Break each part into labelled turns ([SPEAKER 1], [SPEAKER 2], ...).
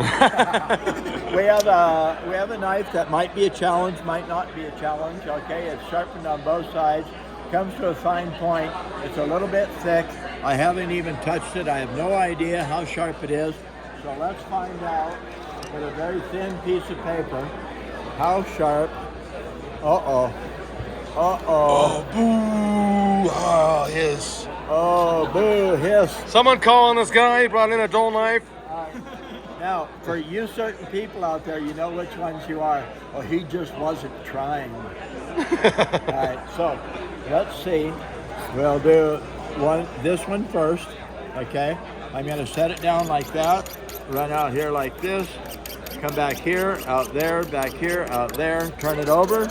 [SPEAKER 1] We have a knife that might be a challenge, might not be a challenge. Okay, it's sharpened on both sides. Comes to a fine point. It's a little bit thick. I haven't even touched it. I have no idea how sharp it is. So let's find out with a very thin piece of paper how sharp. Uh-oh. Uh-oh.
[SPEAKER 2] Oh, boo. Oh, hiss.
[SPEAKER 1] Oh, boo, hiss.
[SPEAKER 2] Someone calling this guy. He brought in a dull knife.
[SPEAKER 1] Now, for you certain people out there, you know which ones you are. Oh, he just wasn't trying. All right, so let's see. We'll do this one first, okay? I'm gonna set it down like that, run out here like this, come back here, out there, back here, out there, turn it over,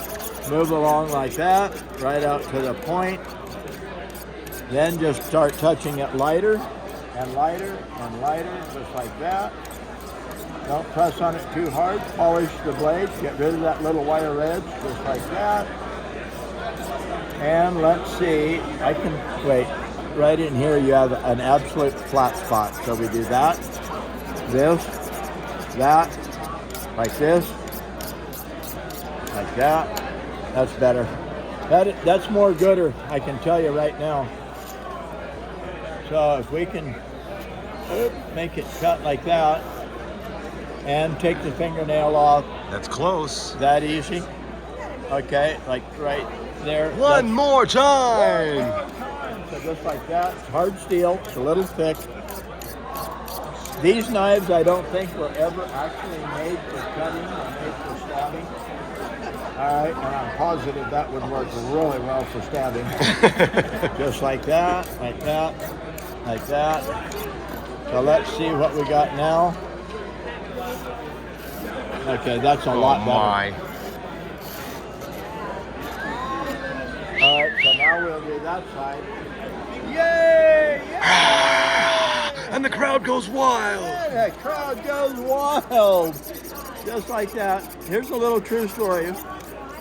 [SPEAKER 1] move along like that, right out to the point. Then just start touching it lighter and lighter and lighter, just like that. Don't press on it too hard. Polish the blades. Get rid of that little wire edge, just like that. And let's see. I can, wait. Right in here you have an absolute flat spot. So we do that, this, that, like this, like that. That's better. That's more gooder, I can tell you right now. So if we can make it cut like that, and take the fingernail off.
[SPEAKER 2] That's close.
[SPEAKER 1] That easy. Okay, like right there.
[SPEAKER 2] One more time.
[SPEAKER 1] So just like that. It's hard steel. It's a little thick. These knives I don't think were ever actually made for cutting or made for stabbing. All right, and I'm positive that would work really well for stabbing. Just like that, like that, like that. So let's see what we got now. Okay, that's a lot better.
[SPEAKER 2] My.
[SPEAKER 1] All right, so now we'll do that side. Yay! Yeah!
[SPEAKER 2] And the crowd goes wild.
[SPEAKER 1] Yeah, the crowd goes wild. Just like that. Here's a little true story.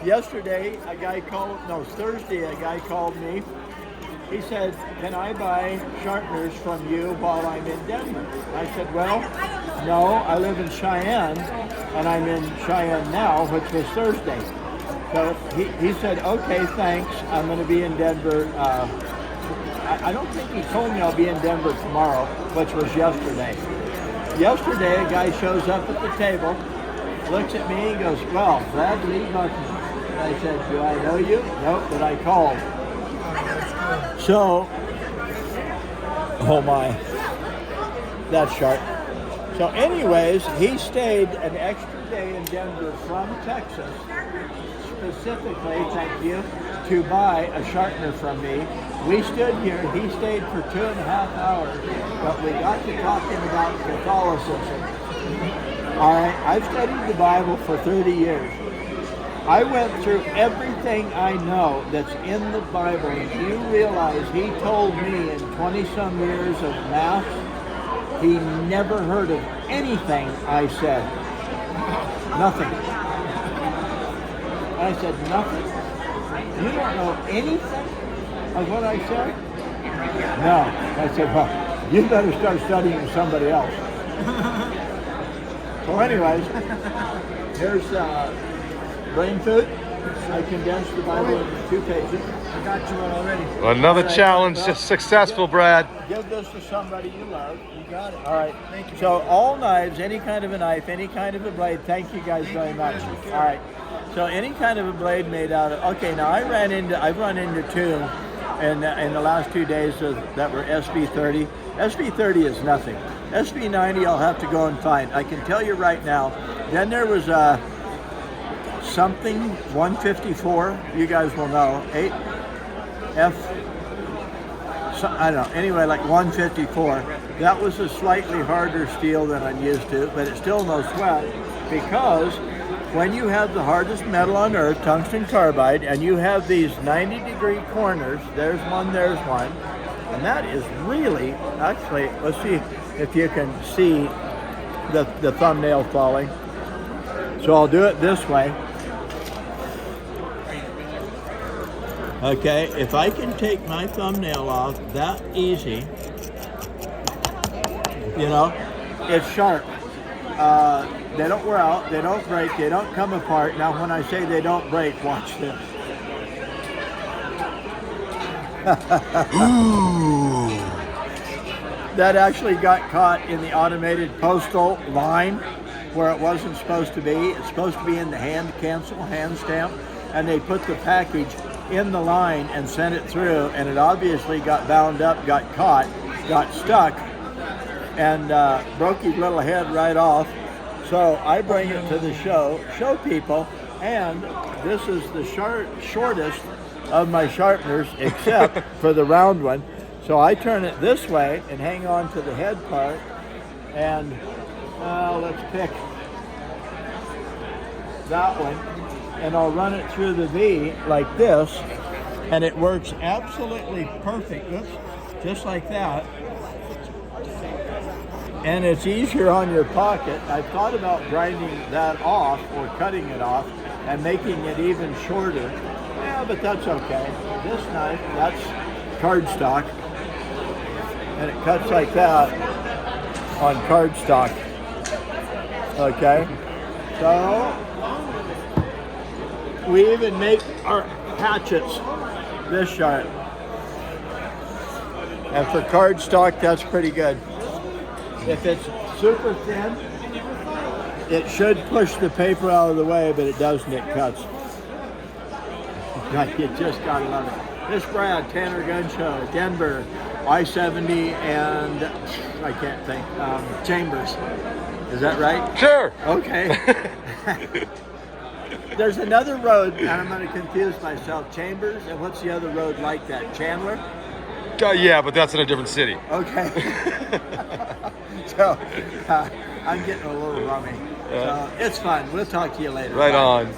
[SPEAKER 1] Yesterday, Thursday, a guy called me. He said, can I buy sharpeners from you while I'm in Denver? I said, well, no, I live in Cheyenne, and I'm in Cheyenne now, which was Thursday. So he said, okay, thanks. I'm going to be in Denver. I don't think he told me I'll be in Denver tomorrow, which was yesterday. Yesterday, a guy shows up at the table, looks at me, and goes, well, Brad Lee Buckman. I said, do I know you? Nope, but I called. So, oh my, that's sharp. So anyways, he stayed an extra day in Denver from Texas, specifically, thank you, to buy a sharpener from me. We stood here, he stayed for 2.5 hours, but we got to talking about Catholicism. All right, I've studied the Bible for 30 years. I went through everything I know that's in the Bible, and you realize he told me in 20-some years of math, he never heard of anything I said. Nothing. I said, nothing? You don't know anything of what I said? No. I said, well, you better start studying with somebody else. So anyways, here's brain food. I condensed the Bible into 2 pages. I got you one already.
[SPEAKER 2] Another challenge successful, Brad.
[SPEAKER 1] Give this to somebody you love. You got it. All right. Thank you. So all knives, any kind of a knife, any kind of a blade. Thank you guys very much. All right. So any kind of a blade made out of. Okay. Now I've run into two, in the last 2 days that were SB30. SB30 is nothing. SB90 I'll have to go and find. I can tell you right now. Then there was something 154. You guys will know. 8F. I don't know. Anyway, like 154. That was a slightly harder steel than I'm used to, but it's still no sweat, because when you have the hardest metal on earth, tungsten carbide, and you have these 90-degree corners, there's one, and that is really, actually, let's see if you can see the thumbnail falling. So I'll do it this way. Okay, if I can take my thumbnail off that easy, you know, it's sharp. They don't wear out, they don't break, they don't come apart. Now when I say they don't break, watch this.
[SPEAKER 2] Ooh.
[SPEAKER 1] That actually got caught in the automated postal line where it wasn't supposed to be. It's supposed to be in the hand stamp, and they put the package in the line and sent it through, and it obviously got bound up, got caught, got stuck, and broke his little head right off. So I bring it to the show people, and this is the shortest of my sharpeners except for the round one. So I turn it this way and hang on to the head part, and let's pick that one, and I'll run it through the V like this, and it works absolutely perfect. Oops, just like that. And it's easier on your pocket. I've thought about grinding that off or cutting it off and making it even shorter. Yeah, but that's okay. This knife, that's cardstock, and it cuts like that on cardstock. Okay, so we even make our hatchets this sharp, and for cardstock, that's pretty good. If it's super thin, it should push the paper out of the way, but it doesn't, it cuts. You just gotta love it. This Brad, Tanner Gun Show, Denver, I-70, and I can't think, Chambers. Is that right?
[SPEAKER 2] Sure.
[SPEAKER 1] Okay. There's another road, and I'm gonna confuse myself. Chambers, and what's the other road like that? Chandler?
[SPEAKER 2] Yeah, but that's in a different city.
[SPEAKER 1] Okay. So, I'm getting a little rummy. So, it's fun. We'll talk to you later.
[SPEAKER 2] Right
[SPEAKER 1] Bye.
[SPEAKER 2] on.